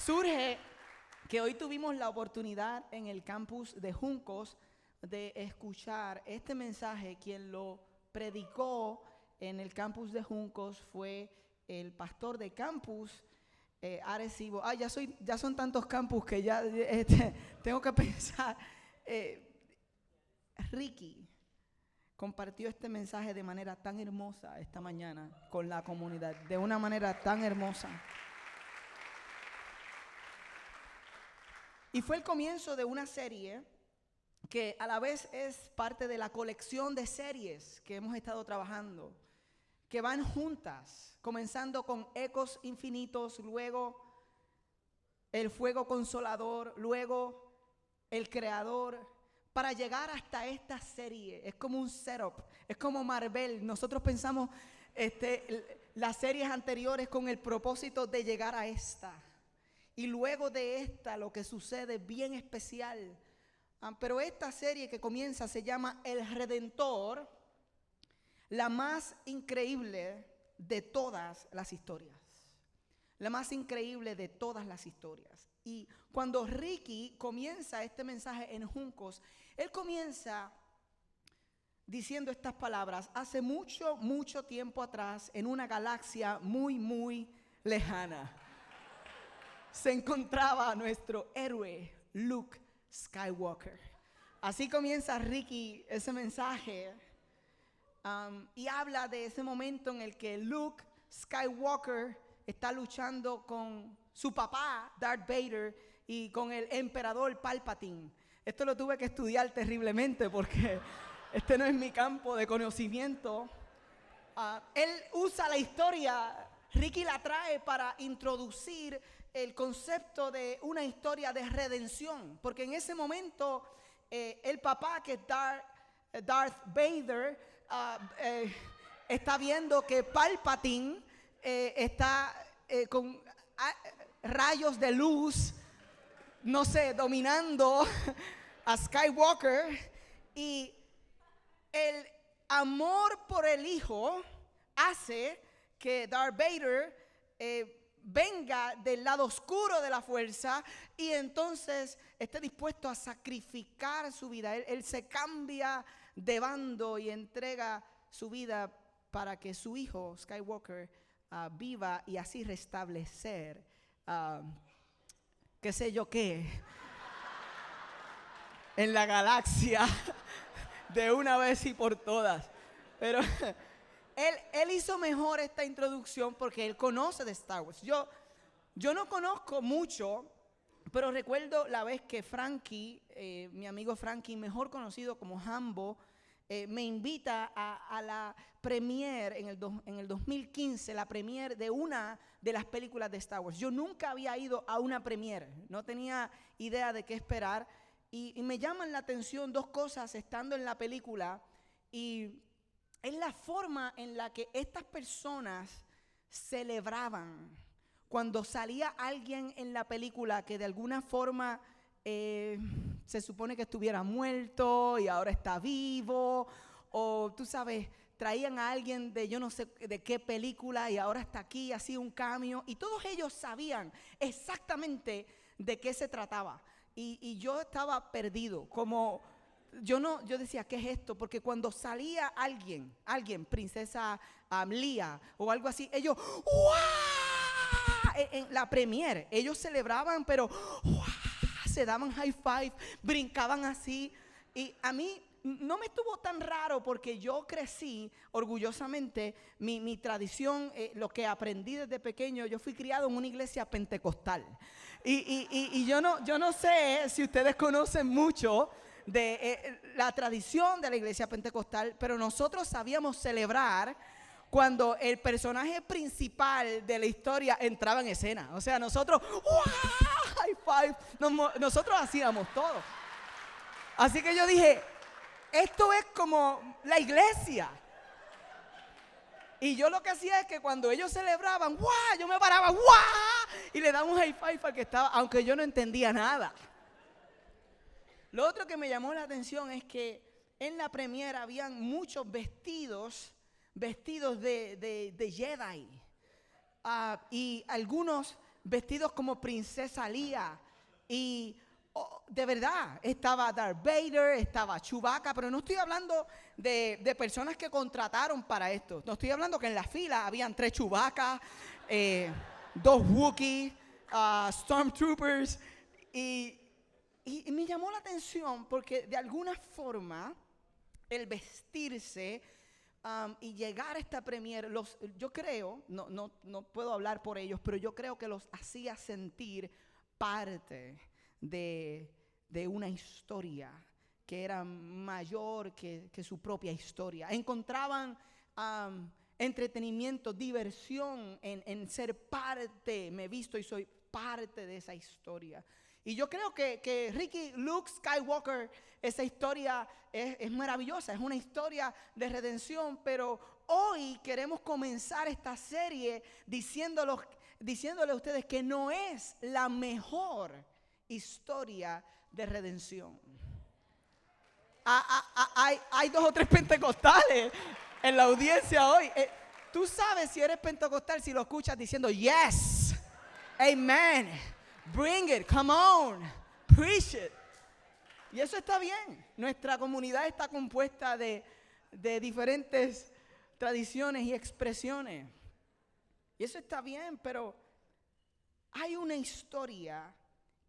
Surge que hoy tuvimos la oportunidad en el campus de Juncos de escuchar este mensaje. Quien lo predicó en el campus de Juncos fue el pastor de campus, Arecibo. Ya son tantos campus que ya tengo que pensar. Ricky compartió este mensaje de manera tan hermosa esta mañana con la comunidad, de una manera tan hermosa. Y fue el comienzo de una serie que a la vez es parte de la colección de series que hemos estado trabajando, que van juntas, comenzando con Ecos Infinitos, luego el Fuego Consolador, luego el Creador, para llegar hasta esta serie. Es como un setup, es como Marvel. Nosotros pensamos las series anteriores con el propósito de llegar a esta. Y luego de esta lo que sucede es bien especial. Pero esta serie que comienza se llama El Redentor, la más increíble de todas las historias. La más increíble de todas las historias. Y cuando Ricky comienza este mensaje en Juncos, él comienza diciendo estas palabras: hace mucho, mucho tiempo atrás, en una galaxia muy, muy lejana, se encontraba nuestro héroe Luke Skywalker. Así comienza Ricky ese mensaje, y habla de ese momento en el que Luke Skywalker está luchando con su papá Darth Vader y con el emperador Palpatine. Esto lo tuve que estudiar terriblemente porque este no es mi campo de conocimiento. Él usa la historia, Ricky la trae para introducir el concepto de una historia de redención, porque en ese momento el papá, que es Darth Vader, está viendo que Palpatine está con rayos de luz, no sé, dominando a Skywalker, y el amor por el hijo hace que Darth Vader venga del lado oscuro de la fuerza y entonces esté dispuesto a sacrificar su vida. Él se cambia de bando y entrega su vida para que su hijo Skywalker viva y así restablecer qué sé yo qué en la galaxia de una vez y por todas. Pero él hizo mejor esta introducción porque él conoce de Star Wars. Yo no conozco mucho, pero recuerdo la vez que Frankie, mi amigo Frankie, mejor conocido como Hambo, me invita a la premiere en el 2015, la premiere de una de las películas de Star Wars. Yo nunca había ido a una premiere, no tenía idea de qué esperar, y me llaman la atención dos cosas estando en la película, y es la forma en la que estas personas celebraban cuando salía alguien en la película que de alguna forma se supone que estuviera muerto y ahora está vivo, o tú sabes, traían a alguien de yo no sé de qué película y ahora está aquí, así un cameo, y todos ellos sabían exactamente de qué se trataba, y yo estaba perdido, como yo decía, ¿qué es esto? Porque cuando salía alguien, princesa Leia o algo así, ellos ¡guau! En la premiere, ellos celebraban, pero ¡guau! Se daban high five, brincaban así. Y a mí no me estuvo tan raro porque yo crecí orgullosamente, mi tradición, lo que aprendí desde pequeño, yo fui criado en una iglesia pentecostal. Y yo no sé si ustedes conocen mucho de la tradición de la iglesia pentecostal, pero nosotros sabíamos celebrar cuando el personaje principal de la historia entraba en escena. O sea, nosotros high five, nosotros hacíamos todo. Así que yo dije, esto es como la iglesia. Y yo lo que hacía es que cuando ellos celebraban, ¡guau!, yo me paraba, ¡guau!, y le daba un high five al que estaba, aunque yo no entendía nada. Lo otro que me llamó la atención es que en la premiere habían muchos vestidos de Jedi. Y algunos vestidos como princesa Lía. Y de verdad, estaba Darth Vader, estaba Chewbacca, pero no estoy hablando de personas que contrataron para esto. No estoy hablando que en la fila habían 3 Chewbacca, 2 Wookiees, Stormtroopers. Y me llamó la atención porque de alguna forma el vestirse y llegar a esta premier, yo creo, no puedo hablar por ellos, pero yo creo que los hacía sentir parte de una historia que era mayor que su propia historia. Encontraban entretenimiento, diversión en ser parte. Me he visto y soy parte de esa historia. Y yo creo que Luke Skywalker, esa historia es maravillosa, es una historia de redención, pero hoy queremos comenzar esta serie diciéndole a ustedes que no es la mejor historia de redención. Hay 2 o 3 pentecostales en la audiencia hoy. Tú sabes si eres pentecostal si lo escuchas diciendo yes, amen, bring it, come on, preach it. Y eso está bien. Nuestra comunidad está compuesta de diferentes tradiciones y expresiones. Y eso está bien, pero hay una historia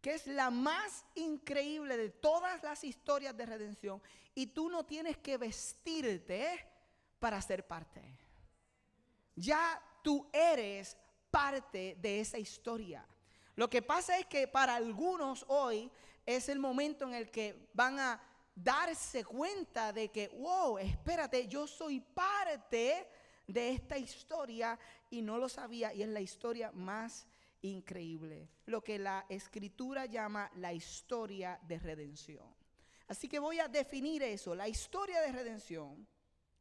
que es la más increíble de todas las historias de redención. Y tú no tienes que vestirte para ser parte. Ya tú eres parte de esa historia. Lo que pasa es que para algunos hoy es el momento en el que van a darse cuenta de que, wow, espérate, yo soy parte de esta historia y no lo sabía, y es la historia más increíble, lo que la escritura llama la historia de redención. Así que voy a definir eso. La historia de redención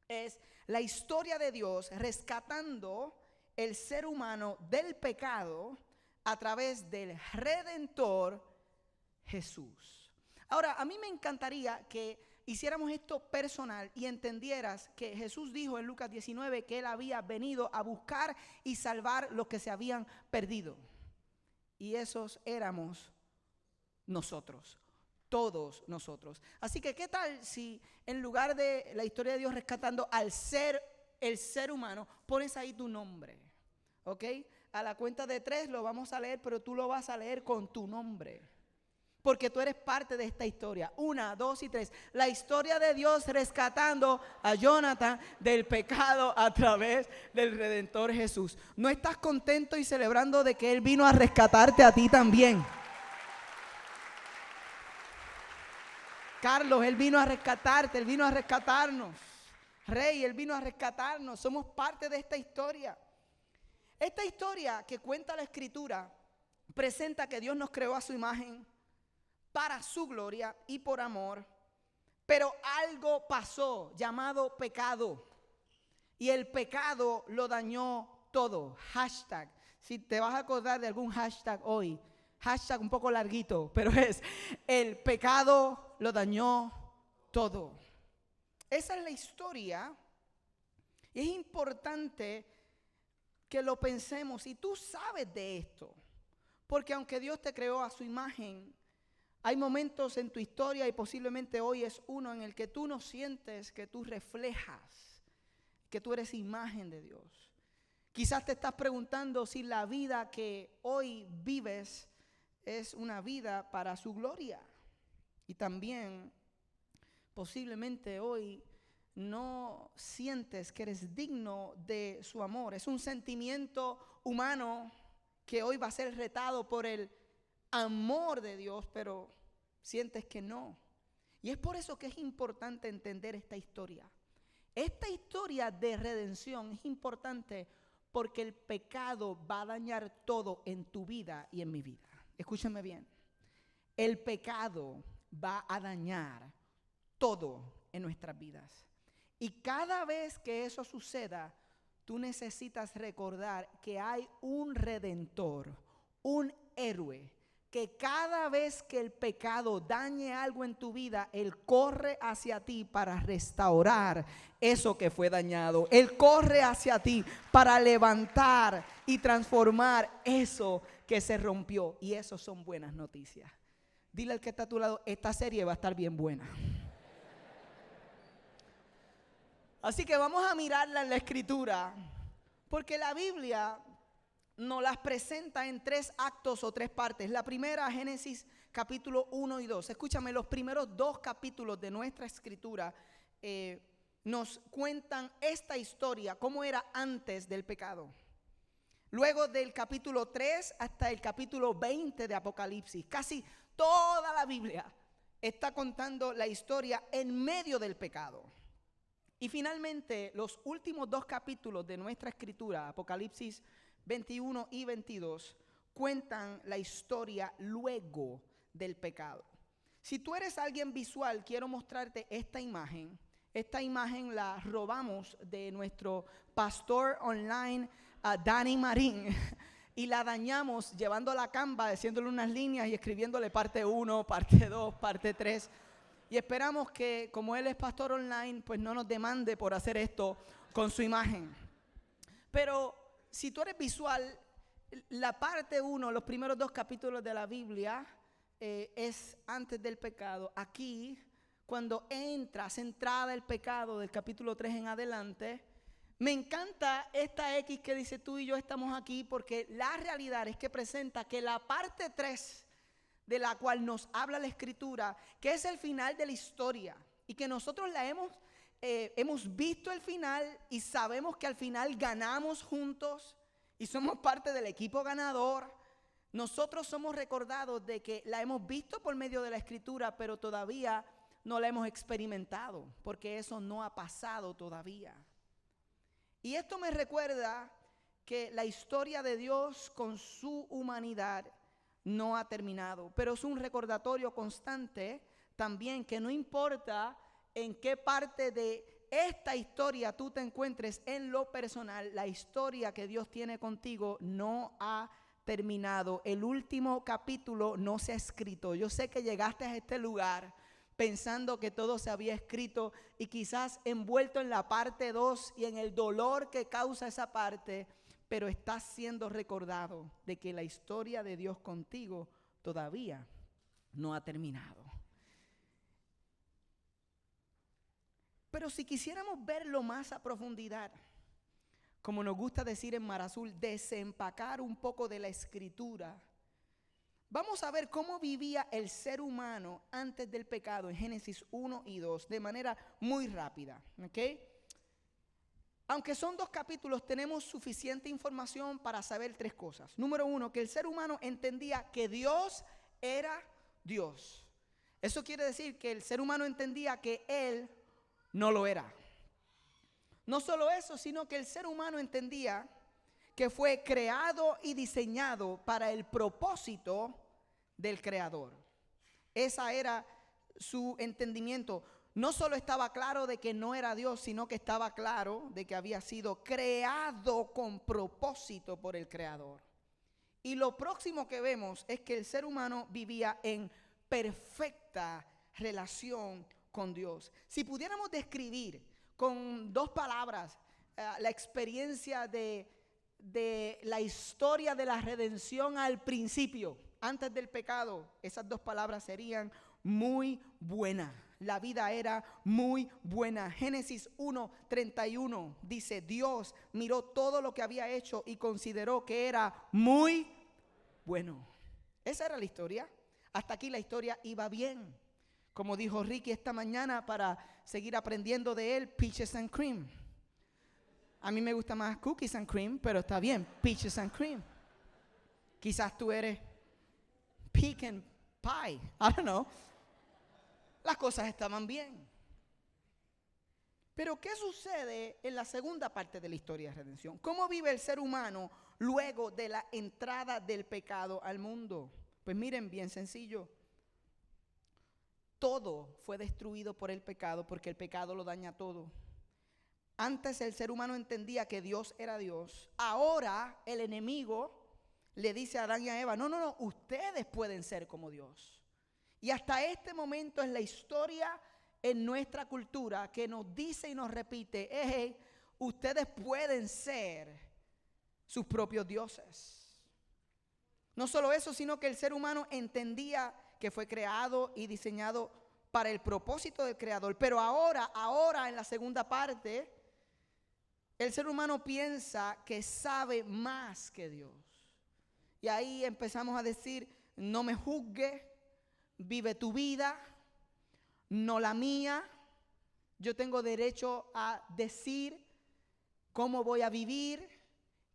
es la historia de Dios rescatando el ser humano del pecado a través del Redentor Jesús. Ahora, a mí me encantaría que hiciéramos esto personal y entendieras que Jesús dijo en Lucas 19 que Él había venido a buscar y salvar los que se habían perdido. Y esos éramos nosotros, todos nosotros. Así que, ¿qué tal si en lugar de la historia de Dios rescatando el ser humano, pones ahí tu nombre? ¿Ok? A la cuenta de 3 lo vamos a leer, pero tú lo vas a leer con tu nombre. Porque tú eres parte de esta historia. 1, 2 y 3. La historia de Dios rescatando a Jonathan del pecado a través del Redentor Jesús. ¿No estás contento y celebrando de que Él vino a rescatarte a ti también? Carlos, Él vino a rescatarte, Él vino a rescatarnos. Rey, Él vino a rescatarnos. Somos parte de esta historia. Esta historia que cuenta la Escritura presenta que Dios nos creó a su imagen para su gloria y por amor, pero algo pasó llamado pecado y el pecado lo dañó todo. Hashtag, si te vas a acordar de algún hashtag hoy, hashtag un poco larguito, pero es el pecado lo dañó todo. Esa es la historia y es importante que lo pensemos, y tú sabes de esto, porque aunque Dios te creó a su imagen, hay momentos en tu historia y posiblemente hoy es uno en el que tú no sientes que tú reflejas, que tú eres imagen de Dios. Quizás te estás preguntando si la vida que hoy vives es una vida para su gloria. Y también posiblemente hoy no sientes que eres digno de su amor. Es un sentimiento humano que hoy va a ser retado por el amor de Dios, pero sientes que no. Y es por eso que es importante entender esta historia. Esta historia de redención es importante porque el pecado va a dañar todo en tu vida y en mi vida. Escúchame bien. El pecado va a dañar todo en nuestras vidas. Y cada vez que eso suceda, tú necesitas recordar que hay un redentor, un héroe, que cada vez que el pecado dañe algo en tu vida, Él corre hacia ti para restaurar eso que fue dañado. Él corre hacia ti para levantar y transformar eso que se rompió. Y eso son buenas noticias. Dile al que está a tu lado, esta serie va a estar bien buena. Así que vamos a mirarla en la Escritura, porque la Biblia nos las presenta en 3 actos o 3 partes. La primera, Génesis capítulo 1 y 2. Escúchame, los primeros 2 capítulos de nuestra Escritura nos cuentan esta historia, cómo era antes del pecado. Luego del capítulo 3 hasta el capítulo 20 de Apocalipsis, casi toda la Biblia está contando la historia en medio del pecado. Y finalmente, los últimos 2 capítulos de nuestra Escritura, Apocalipsis 21 y 22, cuentan la historia luego del pecado. Si tú eres alguien visual, quiero mostrarte esta imagen. Esta imagen la robamos de nuestro pastor online, Dani Marín, y la dañamos llevando la Canva, haciéndole unas líneas y escribiéndole parte 1, parte 2, parte 3. Y esperamos que, como él es pastor online, pues no nos demande por hacer esto con su imagen. Pero si tú eres visual, la parte 1, los primeros 2 capítulos de la Biblia, es antes del pecado. Aquí, cuando entrada el pecado del capítulo 3 en adelante, me encanta esta X que dice tú y yo estamos aquí, porque la realidad es que presenta que la parte 3, de la cual nos habla la Escritura, que es el final de la historia, y que nosotros la hemos visto el final y sabemos que al final ganamos juntos y somos parte del equipo ganador. Nosotros somos recordados de que la hemos visto por medio de la Escritura, pero todavía no la hemos experimentado, porque eso no ha pasado todavía. Y esto me recuerda que la historia de Dios con su humanidad no ha terminado, pero es un recordatorio constante también que no importa en qué parte de esta historia tú te encuentres en lo personal, la historia que Dios tiene contigo no ha terminado. El último capítulo no se ha escrito. Yo sé que llegaste a este lugar pensando que todo se había escrito y quizás envuelto en la parte 2 y en el dolor que causa esa parte, pero estás siendo recordado de que la historia de Dios contigo todavía no ha terminado. Pero si quisiéramos verlo más a profundidad, como nos gusta decir en Mar Azul, desempacar un poco de la Escritura, vamos a ver cómo vivía el ser humano antes del pecado en Génesis 1 y 2 de manera muy rápida, ¿ok? Aunque son 2 capítulos, tenemos suficiente información para saber 3 cosas. Número 1, que el ser humano entendía que Dios era Dios. Eso quiere decir que el ser humano entendía que Él no lo era. No solo eso, sino que el ser humano entendía que fue creado y diseñado para el propósito del Creador. Esa era su entendimiento. No solo estaba claro de que no era Dios, sino que estaba claro de que había sido creado con propósito por el Creador. Y lo próximo que vemos es que el ser humano vivía en perfecta relación con Dios. Si pudiéramos describir con 2 palabras la experiencia de la historia de la redención al principio, antes del pecado, esas 2 palabras serían muy buena. La vida era muy buena. Génesis 1:31 dice: Dios miró todo lo que había hecho y consideró que era muy bueno. Esa era la historia. Hasta aquí la historia iba bien. Como dijo Ricky esta mañana, para seguir aprendiendo de él, peaches and cream. A mí me gusta más cookies and cream, pero está bien, peaches and cream. Quizás tú eres pecan pie, I don't know. Las cosas estaban bien. Pero ¿qué sucede en la segunda parte de la historia de redención? ¿Cómo vive el ser humano luego de la entrada del pecado al mundo? Pues miren, bien sencillo. Todo fue destruido por el pecado, porque el pecado lo daña todo. Antes el ser humano entendía que Dios era Dios. Ahora el enemigo le dice a Adán y a Eva: no, ustedes pueden ser como Dios. Y hasta este momento es la historia en nuestra cultura que nos dice y nos repite: hey, ustedes pueden ser sus propios dioses. No solo eso, sino que el ser humano entendía que fue creado y diseñado para el propósito del Creador. Pero ahora en la segunda parte, el ser humano piensa que sabe más que Dios. Y ahí empezamos a decir, no me juzgue, vive tu vida, no la mía. Yo tengo derecho a decir cómo voy a vivir,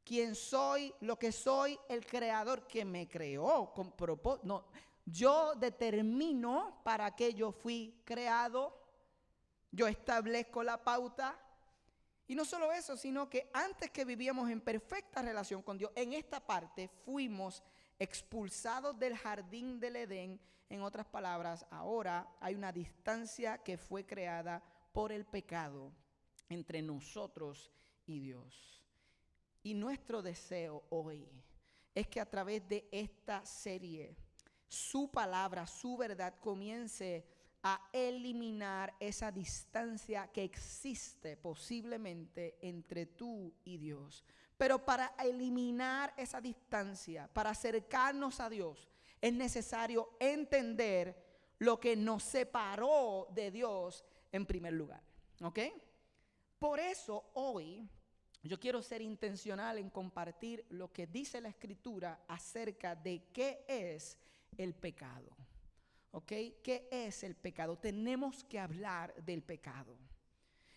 quién soy, lo que soy, el Creador que me creó con propósito. No, yo determino para qué yo fui creado, yo establezco la pauta. Y no solo eso, sino que antes que vivíamos en perfecta relación con Dios, en esta parte fuimos expulsados del jardín del Edén. En otras palabras, ahora hay una distancia que fue creada por el pecado entre nosotros y Dios. Y nuestro deseo hoy es que a través de esta serie, su palabra, su verdad comience a eliminar esa distancia que existe posiblemente entre tú y Dios. Pero para eliminar esa distancia, para acercarnos a Dios, es necesario entender lo que nos separó de Dios en primer lugar. ¿Ok? Por eso hoy yo quiero ser intencional en compartir lo que dice la Escritura acerca de qué es el pecado. ¿Ok? ¿Qué es el pecado? Tenemos que hablar del pecado.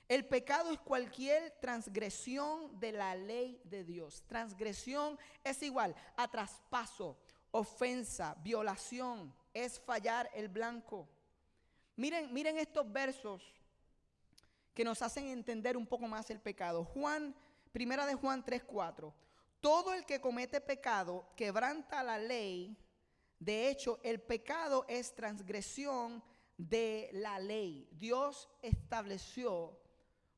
El pecado es cualquier transgresión de la ley de Dios. Transgresión es igual a traspaso, ofensa, violación. Es fallar el blanco. Miren estos versos que nos hacen entender un poco más el pecado. Primera de Juan 3:4. Todo el que comete pecado quebranta la ley. De hecho, el pecado es transgresión de la ley. Dios estableció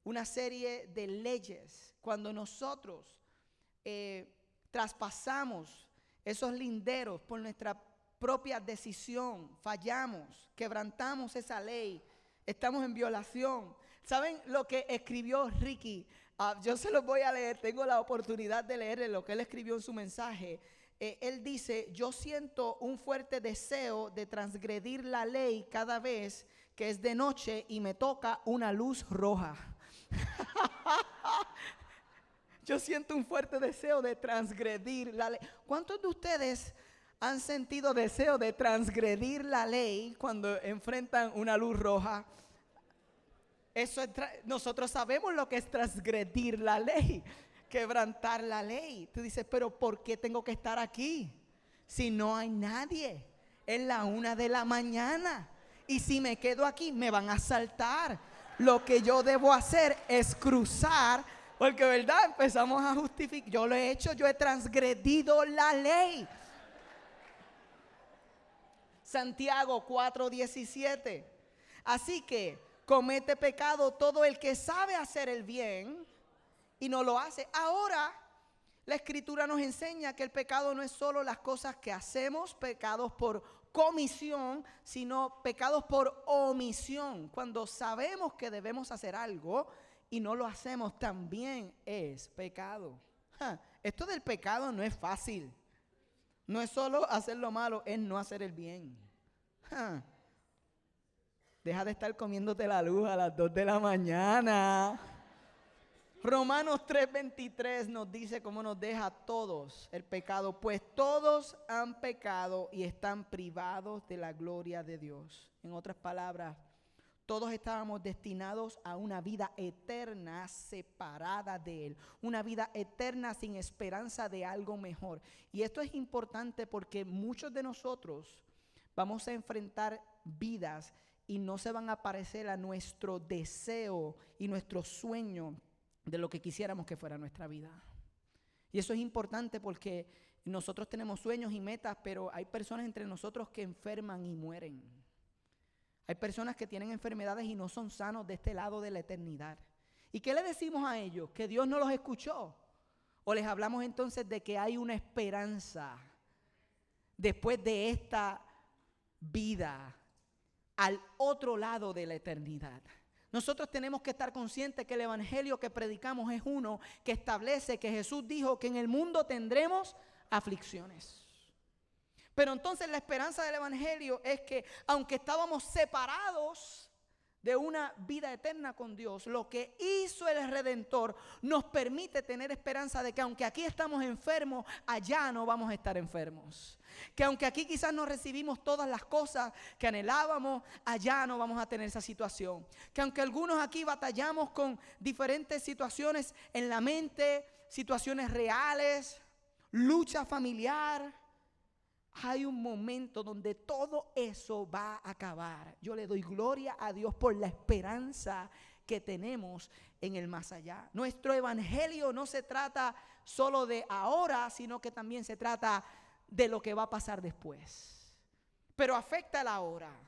una serie de leyes. Cuando nosotros traspasamos esos linderos por nuestra propia decisión, fallamos, quebrantamos esa ley, estamos en violación. ¿Saben lo que escribió Ricky? Yo se los voy a leer, tengo la oportunidad de leer lo que él escribió en su mensaje. Él dice, yo siento un fuerte deseo de transgredir la ley cada vez que es de noche y me toca una luz roja. Yo siento un fuerte deseo de transgredir la ley. ¿Cuántos de ustedes han sentido deseo de transgredir la ley cuando enfrentan una luz roja? Nosotros sabemos lo que es transgredir la ley, quebrantar la ley. Tú dices, pero ¿por qué tengo que estar aquí? Si no hay nadie, es la 1 de la mañana. Y si me quedo aquí, me van a asaltar. Lo que yo debo hacer es cruzar, porque verdad, empezamos a justificar. Yo lo he hecho, yo he transgredido la ley. Santiago 4:17. Así que comete pecado todo el que sabe hacer el bien y no lo hace. Ahora, la Escritura nos enseña que el pecado no es solo las cosas que hacemos, pecados por comisión, sino pecados por omisión. Cuando sabemos que debemos hacer algo y no lo hacemos, también es pecado. Esto del pecado no es fácil. No es solo hacer lo malo, es no hacer el bien. Deja de estar comiéndote la luz a las 2 de la mañana. Romanos 3:23 nos dice cómo nos deja a todos el pecado, pues todos han pecado y están privados de la gloria de Dios. En otras palabras, todos estábamos destinados a una vida eterna separada de Él, una vida eterna sin esperanza de algo mejor. Y esto es importante porque muchos de nosotros vamos a enfrentar vidas y no se van a parecer a nuestro deseo y nuestro sueño de lo que quisiéramos que fuera nuestra vida. Y eso es importante porque nosotros tenemos sueños y metas, pero hay personas entre nosotros que enferman y mueren. Hay personas que tienen enfermedades y no son sanos de este lado de la eternidad. ¿Y qué le decimos a ellos? ¿Que Dios no los escuchó? ¿O les hablamos entonces de que hay una esperanza después de esta vida al otro lado de la eternidad? Nosotros tenemos que estar conscientes que el evangelio que predicamos es uno que establece que Jesús dijo que en el mundo tendremos aflicciones. Pero entonces la esperanza del evangelio es que aunque estábamos separados de una vida eterna con Dios, lo que hizo el Redentor nos permite tener esperanza de que aunque aquí estamos enfermos, allá no vamos a estar enfermos. Que aunque aquí quizás no recibimos todas las cosas que anhelábamos, allá no vamos a tener esa situación. Que aunque algunos aquí batallamos con diferentes situaciones en la mente, situaciones reales, lucha familiar, hay un momento donde todo eso va a acabar. Yo le doy gloria a Dios por la esperanza que tenemos en el más allá. Nuestro evangelio no se trata solo de ahora, sino que también se trata de lo que va a pasar después. Pero afecta el ahora.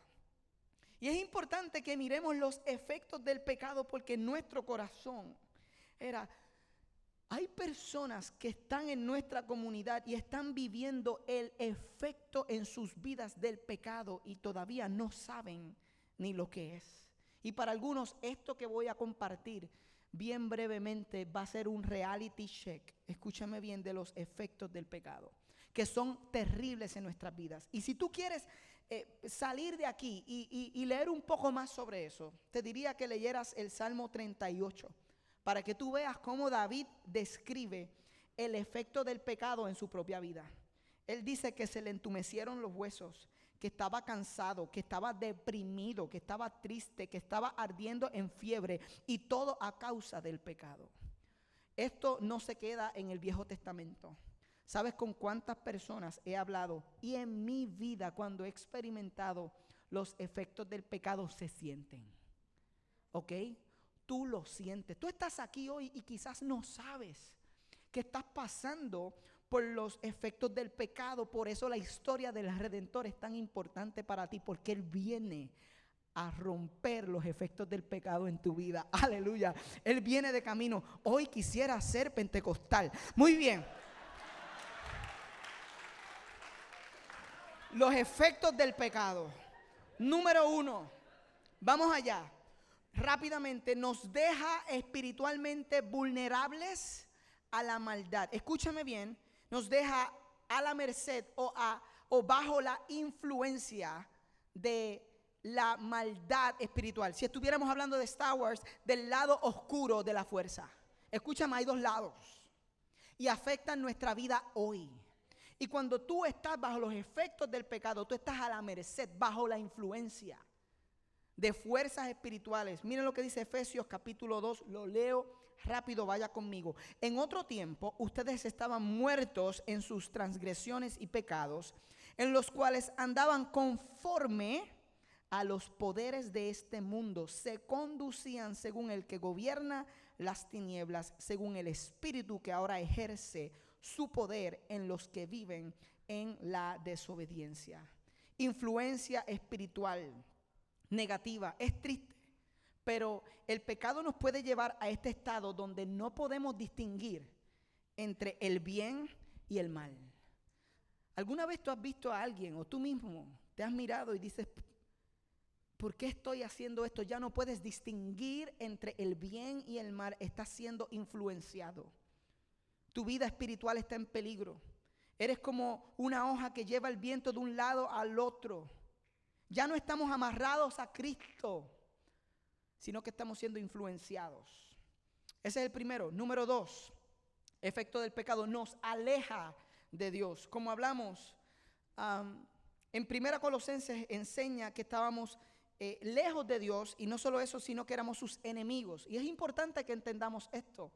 Y es importante que miremos los efectos del pecado, porque nuestro corazón hay personas que están en nuestra comunidad y están viviendo el efecto en sus vidas del pecado y todavía no saben ni lo que es. Y para algunos esto que voy a compartir bien brevemente va a ser un reality check, escúchame bien, de los efectos del pecado, que son terribles en nuestras vidas. Y si tú quieres salir de aquí y leer un poco más sobre eso, te diría que leyeras el Salmo 38. Para que tú veas cómo David describe el efecto del pecado en su propia vida. Él dice que se le entumecieron los huesos, que estaba cansado, que estaba deprimido, que estaba triste, que estaba ardiendo en fiebre, y todo a causa del pecado. Esto no se queda en el Viejo Testamento. ¿Sabes con cuántas personas he hablado? Y en mi vida, cuando he experimentado los efectos del pecado, se sienten. ¿Ok? Tú lo sientes. Tú estás aquí hoy y quizás no sabes que estás pasando por los efectos del pecado. Por eso la historia del Redentor es tan importante para ti, porque Él viene a romper los efectos del pecado en tu vida. Aleluya. Él viene de camino. Hoy quisiera ser pentecostal. Muy bien. Los efectos del pecado. Número 1. Vamos allá. Rápidamente, nos deja espiritualmente vulnerables a la maldad. Escúchame bien, nos deja a la merced o bajo la influencia de la maldad espiritual. Si estuviéramos hablando de Star Wars, del lado oscuro de la fuerza. Escúchame, hay dos lados y afectan nuestra vida hoy. Y cuando tú estás bajo los efectos del pecado, tú estás a la merced, bajo la influencia de fuerzas espirituales. Miren lo que dice Efesios capítulo 2, lo leo rápido, vaya conmigo. En otro tiempo ustedes estaban muertos en sus transgresiones y pecados, en los cuales andaban conforme a los poderes de este mundo, se conducían según el que gobierna las tinieblas, según el espíritu que ahora ejerce su poder en los que viven en la desobediencia. Influencia espiritual negativa. Es triste, pero el pecado nos puede llevar a este estado donde no podemos distinguir entre el bien y el mal. ¿Alguna vez tú has visto a alguien o tú mismo te has mirado y dices, ¿por qué estoy haciendo esto? Ya no puedes distinguir entre el bien y el mal. Estás siendo influenciado. Tu vida espiritual está en peligro. Eres como una hoja que lleva el viento de un lado al otro. Ya no estamos amarrados a Cristo, sino que estamos siendo influenciados. Ese es el primero. Número 2, efecto del pecado, nos aleja de Dios. Como hablamos, en 1 Colosenses enseña que estábamos lejos de Dios, y no solo eso, sino que éramos sus enemigos. Y es importante que entendamos esto.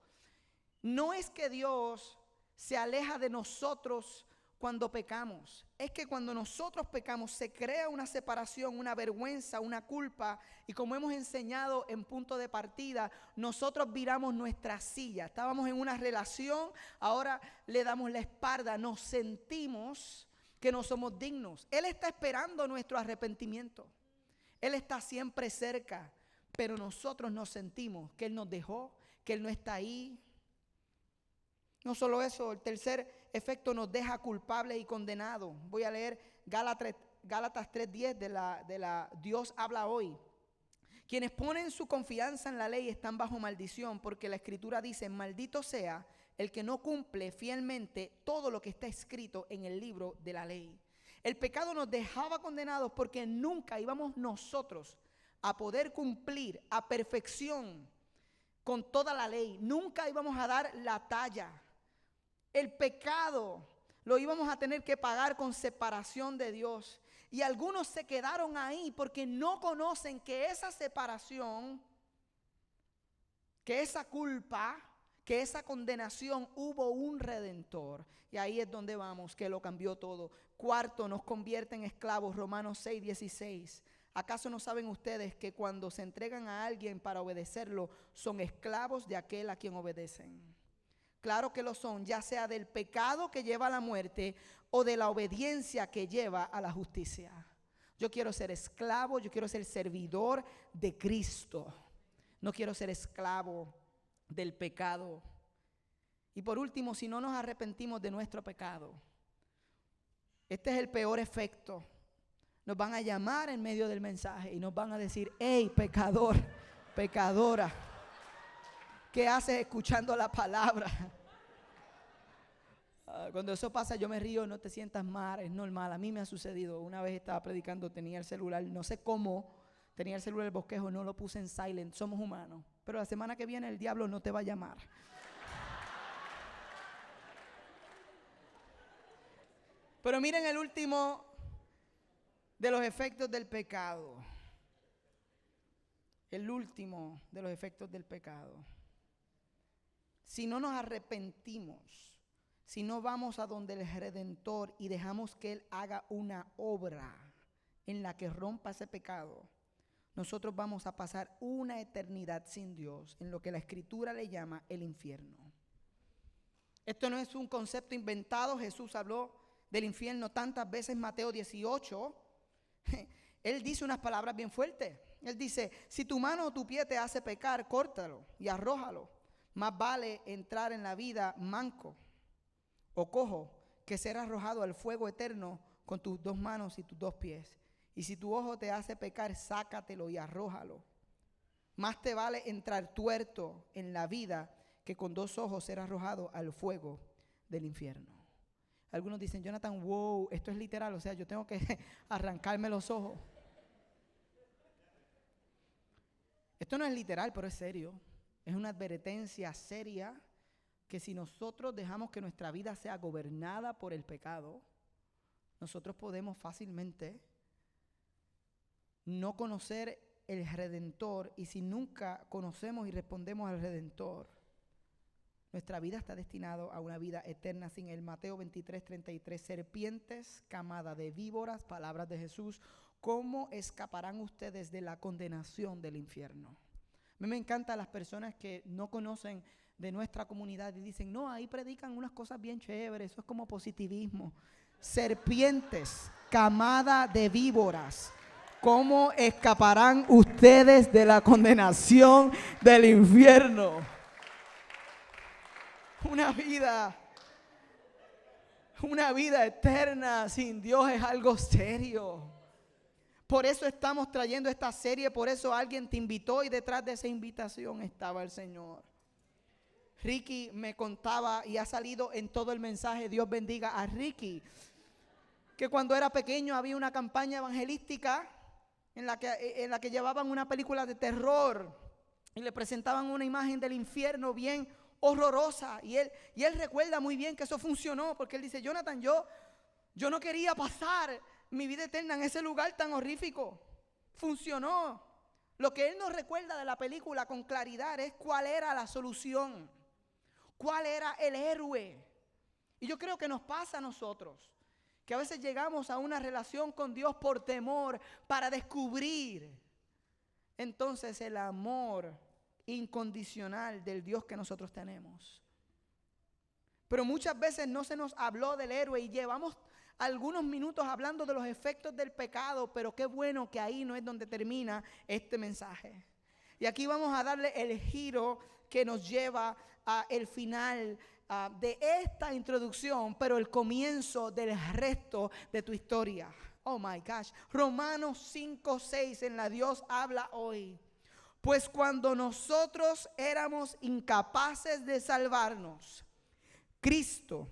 No es que Dios se aleja de nosotros cuando pecamos. Es que cuando nosotros pecamos se crea una separación, una vergüenza, una culpa. Y como hemos enseñado en punto de partida, nosotros viramos nuestra silla. Estábamos en una relación, ahora le damos la espalda. Nos sentimos que no somos dignos. Él está esperando nuestro arrepentimiento. Él está siempre cerca. Pero nosotros nos sentimos que Él nos dejó, que Él no está ahí. No solo eso, el tercer efecto nos deja culpables y condenados. Voy a leer Gálatas 3:10 de la Dios habla hoy. Quienes ponen su confianza en la ley están bajo maldición, porque la Escritura dice, maldito sea el que no cumple fielmente todo lo que está escrito en el libro de la ley. El pecado nos dejaba condenados porque nunca íbamos nosotros a poder cumplir a perfección con toda la ley. Nunca íbamos a dar la talla. El pecado lo íbamos a tener que pagar con separación de Dios. Y algunos se quedaron ahí porque no conocen que esa separación, que esa culpa, que esa condenación, hubo un redentor. Y ahí es donde vamos, que lo cambió todo. Cuarto, nos convierte en esclavos. Romanos 6:16. ¿Acaso no saben ustedes que cuando se entregan a alguien para obedecerlo, son esclavos de aquel a quien obedecen? Claro que lo son, ya sea del pecado que lleva a la muerte o de la obediencia que lleva a la justicia. Yo quiero ser esclavo, yo quiero ser servidor de Cristo. No quiero ser esclavo del pecado. Y por último, si no nos arrepentimos de nuestro pecado, este es el peor efecto. Nos van a llamar en medio del mensaje y nos van a decir: hey, pecador, pecadora, ¿qué haces escuchando la palabra? Cuando eso pasa yo me río, no te sientas mal, es normal. A mí me ha sucedido. Una vez estaba predicando, tenía el celular, no sé cómo, tenía el celular en el bosquejo, no lo puse en silent, somos humanos. Pero la semana que viene el diablo no te va a llamar. Pero miren el último de los efectos del pecado. El último de los efectos del pecado. Si no nos arrepentimos, si no vamos a donde el Redentor y dejamos que Él haga una obra en la que rompa ese pecado, nosotros vamos a pasar una eternidad sin Dios, en lo que la Escritura le llama el infierno. Esto no es un concepto inventado. Jesús habló del infierno tantas veces en Mateo 18. Él dice unas palabras bien fuertes. Él dice: si tu mano o tu pie te hace pecar, córtalo y arrójalo. Más vale entrar en la vida manco o cojo que ser arrojado al fuego eterno con tus dos manos y tus dos pies. Y si tu ojo te hace pecar, sácatelo y arrójalo. Más te vale entrar tuerto en la vida que con dos ojos ser arrojado al fuego del infierno. Algunos dicen: Jonathan, wow, esto es literal, o sea, yo tengo que arrancarme los ojos. Esto no es literal, pero es serio. Es una advertencia seria que si nosotros dejamos que nuestra vida sea gobernada por el pecado, nosotros podemos fácilmente no conocer el Redentor. Y si nunca conocemos y respondemos al Redentor, nuestra vida está destinada a una vida eterna sin Él. Mateo 23:33. Serpientes, camada de víboras, palabras de Jesús, ¿cómo escaparán ustedes de la condenación del infierno? A mí me encantan las personas que no conocen de nuestra comunidad y dicen: no, ahí predican unas cosas bien chéveres, eso es como positivismo. Serpientes, camada de víboras, ¿cómo escaparán ustedes de la condenación del infierno? Una vida eterna sin Dios es algo serio. Por eso estamos trayendo esta serie, por eso alguien te invitó y detrás de esa invitación estaba el Señor. Ricky me contaba y ha salido en todo el mensaje, Dios bendiga a Ricky, que cuando era pequeño había una campaña evangelística en la que llevaban una película de terror y le presentaban una imagen del infierno bien horrorosa, y él recuerda muy bien que eso funcionó, porque él dice: Jonathan, yo no quería pasar mi vida eterna en ese lugar tan horrífico. Funcionó. Lo que él nos recuerda de la película con claridad es cuál era la solución, cuál era el héroe. Y yo creo que nos pasa a nosotros, que a veces llegamos a una relación con Dios por temor, para descubrir entonces el amor incondicional del Dios que nosotros tenemos. Pero muchas veces no se nos habló del héroe y llevamos algunos minutos hablando de los efectos del pecado, pero qué bueno que ahí no es donde termina este mensaje. Y aquí vamos a darle el giro que nos lleva a el final de esta introducción, pero el comienzo del resto de tu historia. Oh my gosh. Romanos 5:6 en la Dios habla hoy. Pues cuando nosotros éramos incapaces de salvarnos, Cristo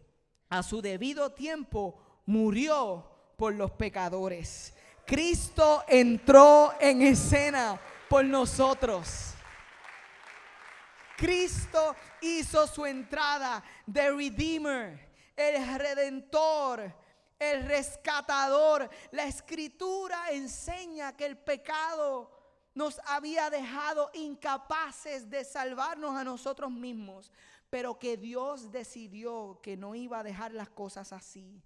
a su debido tiempo murió por los pecadores. Cristo entró en escena por nosotros. Cristo hizo su entrada de Redeemer, el Redentor, el Rescatador. La Escritura enseña que el pecado nos había dejado incapaces de salvarnos a nosotros mismos, pero que Dios decidió que no iba a dejar las cosas así,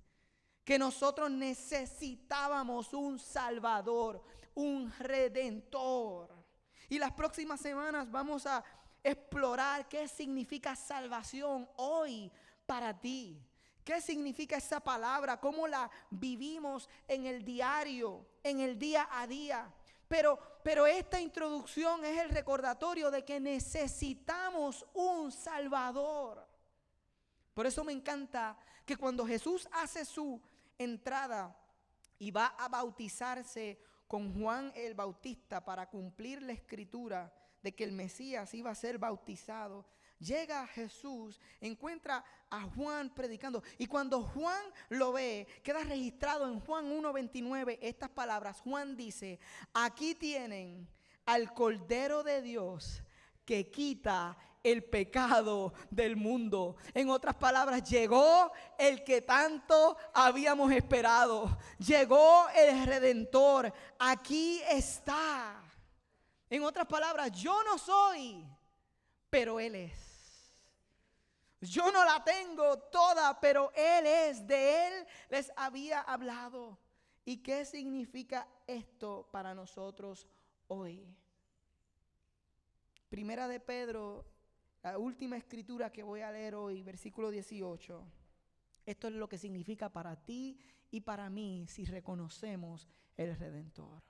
que nosotros necesitábamos un Salvador, un Redentor. Y las próximas semanas vamos a explorar qué significa salvación hoy para ti. ¿Qué significa esa palabra? ¿Cómo la vivimos en el diario, en el día a día? Pero esta introducción es el recordatorio de que necesitamos un Salvador. Por eso me encanta que cuando Jesús hace su entrada y va a bautizarse con Juan el Bautista para cumplir la escritura de que el Mesías iba a ser bautizado, llega Jesús, encuentra a Juan predicando, y cuando Juan lo ve, queda registrado en Juan 1:29 estas palabras. Juan dice: aquí tienen al Cordero de Dios que quita el pecado del mundo. En otras palabras, llegó el que tanto habíamos esperado. Llegó el Redentor. Aquí está. En otras palabras, yo no soy, pero Él es. Yo no la tengo toda, pero Él es. De Él les había hablado. ¿Y qué significa esto para nosotros hoy? Primera de Pedro, la última escritura que voy a leer hoy, versículo 18. Esto es lo que significa para ti y para mí si reconocemos el Redentor.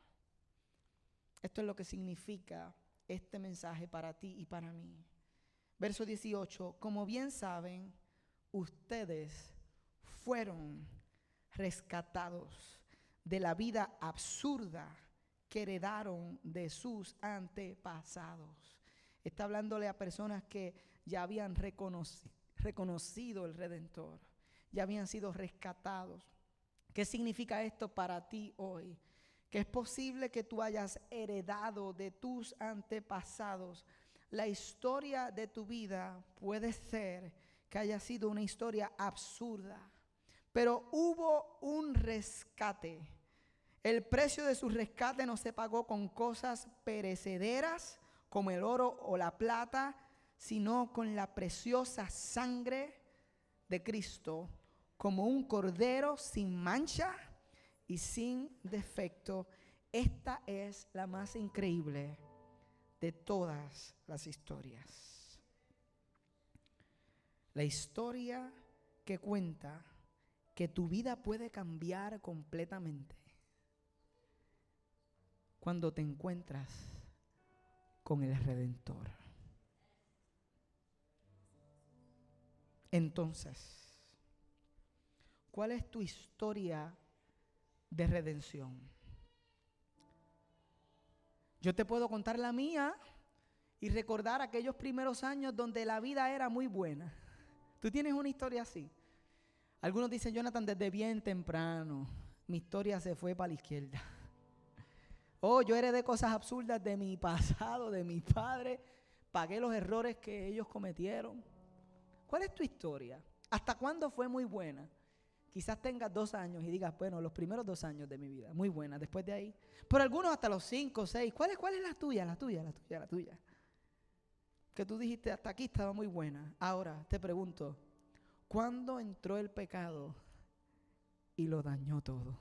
Esto es lo que significa este mensaje para ti y para mí. Verso 18, como bien saben, ustedes fueron rescatados de la vida absurda que heredaron de sus antepasados. Está hablándole a personas que ya habían reconocido el Redentor, ya habían sido rescatados. ¿Qué significa esto para ti hoy? Que es posible que tú hayas heredado de tus antepasados. La historia de tu vida puede ser que haya sido una historia absurda, pero hubo un rescate. El precio de su rescate no se pagó con cosas perecederas como el oro o la plata, sino con la preciosa sangre de Cristo, como un cordero sin mancha y sin defecto. Esta es la más increíble de todas las historias. La historia que cuenta que tu vida puede cambiar completamente cuando te encuentras con el Redentor. Entonces, ¿cuál es tu historia de redención? Yo te puedo contar la mía y recordar aquellos primeros años donde la vida era muy buena. ¿Tú tienes una historia así? Algunos dicen: Jonathan, desde bien temprano mi historia se fue para la izquierda. Oh, yo heredé cosas absurdas de mi pasado, de mis padres. Pagué los errores que ellos cometieron. ¿Cuál es tu historia? ¿Hasta cuándo fue muy buena? Quizás tengas 2 años y digas: bueno, los primeros 2 años de mi vida, muy buena. Después de ahí, por algunos hasta los 5, 6. ¿Cuál es la tuya? La tuya. Que tú dijiste: hasta aquí estaba muy buena. Ahora te pregunto, ¿cuándo entró el pecado y lo dañó todo?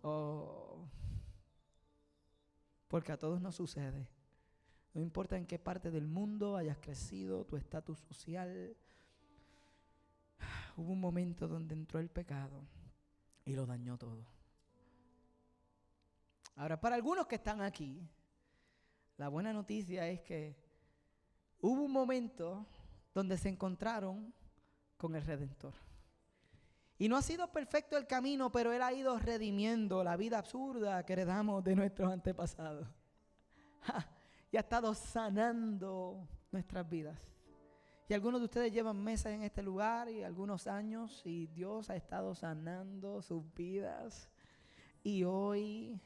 Oh, porque a todos nos sucede. No importa en qué parte del mundo hayas crecido, tu estatus social. Hubo un momento donde entró el pecado y lo dañó todo. Ahora, para algunos que están aquí, la buena noticia es que hubo un momento donde se encontraron con el Redentor. Y no ha sido perfecto el camino, pero Él ha ido redimiendo la vida absurda que heredamos de nuestros antepasados. Y ha estado sanando nuestras vidas. Y algunos de ustedes llevan meses en este lugar y algunos años, y Dios ha estado sanando sus vidas. Y hoy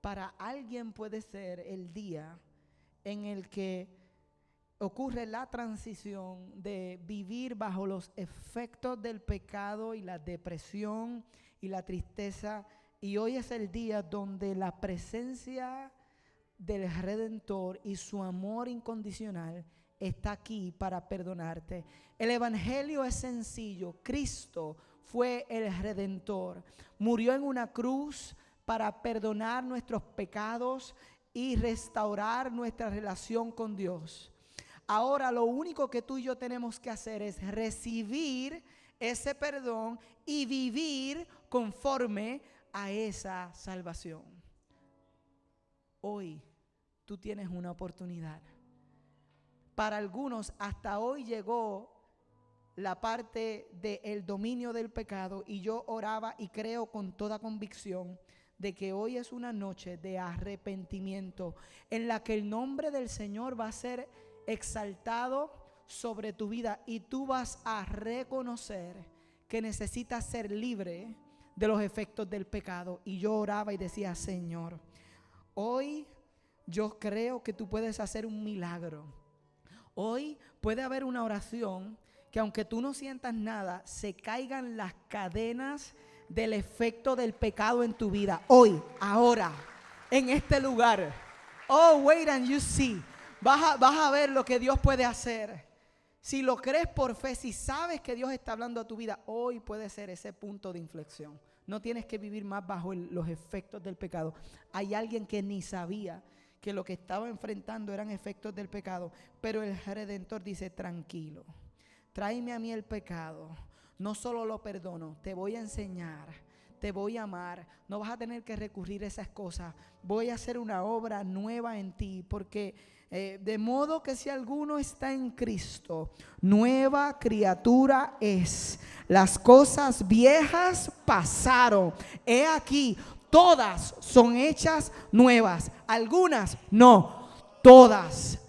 para alguien puede ser el día en el que ocurre la transición de vivir bajo los efectos del pecado y la depresión y la tristeza. Y hoy es el día donde la presencia del Redentor y su amor incondicional está aquí para perdonarte. El evangelio es sencillo. Cristo fue el Redentor. Murió en una cruz para perdonar nuestros pecados y restaurar nuestra relación con Dios. Ahora lo único que tú y yo tenemos que hacer es recibir ese perdón y vivir conforme a esa salvación. Hoy tú tienes una oportunidad. Para algunos hasta hoy llegó la parte del dominio del pecado, y yo oraba y creo con toda convicción de que hoy es una noche de arrepentimiento en la que el nombre del Señor va a ser exaltado sobre tu vida y tú vas a reconocer que necesitas ser libre de los efectos del pecado. Y yo oraba y decía: Señor, hoy yo creo que tú puedes hacer un milagro. Hoy puede haber una oración que, aunque tú no sientas nada, se caigan las cadenas del efecto del pecado en tu vida. Hoy, ahora, en este lugar. Oh, wait and you see. Vas a ver lo que Dios puede hacer. Si lo crees por fe, si sabes que Dios está hablando a tu vida, hoy puede ser ese punto de inflexión. No tienes que vivir más bajo los efectos del pecado. Hay alguien que ni sabía que lo que estaba enfrentando eran efectos del pecado, pero el Redentor dice: tranquilo, tráeme a mí el pecado. No solo lo perdono, te voy a enseñar, te voy a amar. No vas a tener que recurrir a esas cosas. Voy a hacer una obra nueva en ti, porque de modo que si alguno está en Cristo, nueva criatura es. Las cosas viejas pasaron. He aquí, todas son hechas nuevas. Algunas no, todas.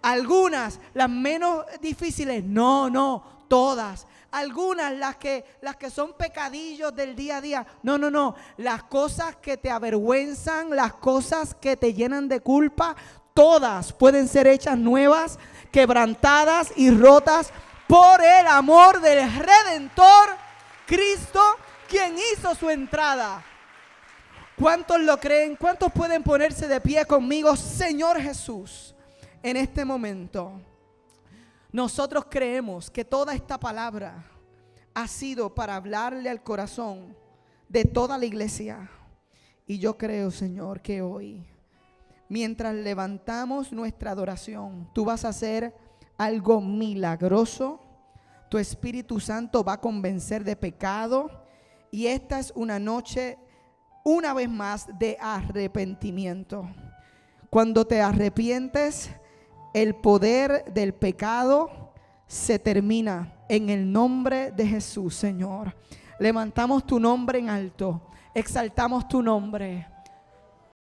Algunas, las menos difíciles, no, todas. Algunas, las que son pecadillos del día a día, no. Las cosas que te avergüenzan, las cosas que te llenan de culpa, todas pueden ser hechas nuevas, quebrantadas y rotas por el amor del Redentor, Cristo, quien hizo su entrada. ¿Cuántos lo creen? ¿Cuántos pueden ponerse de pie conmigo? Señor Jesús, en este momento nosotros creemos que toda esta palabra ha sido para hablarle al corazón de toda la iglesia. Y yo creo, Señor, que hoy, mientras levantamos nuestra adoración, tú vas a hacer algo milagroso. Tu Espíritu Santo va a convencer de pecado. Y esta es una noche, una vez más, de arrepentimiento. Cuando te arrepientes, el poder del pecado se termina en el nombre de Jesús, Señor. Levantamos tu nombre en alto, exaltamos tu nombre.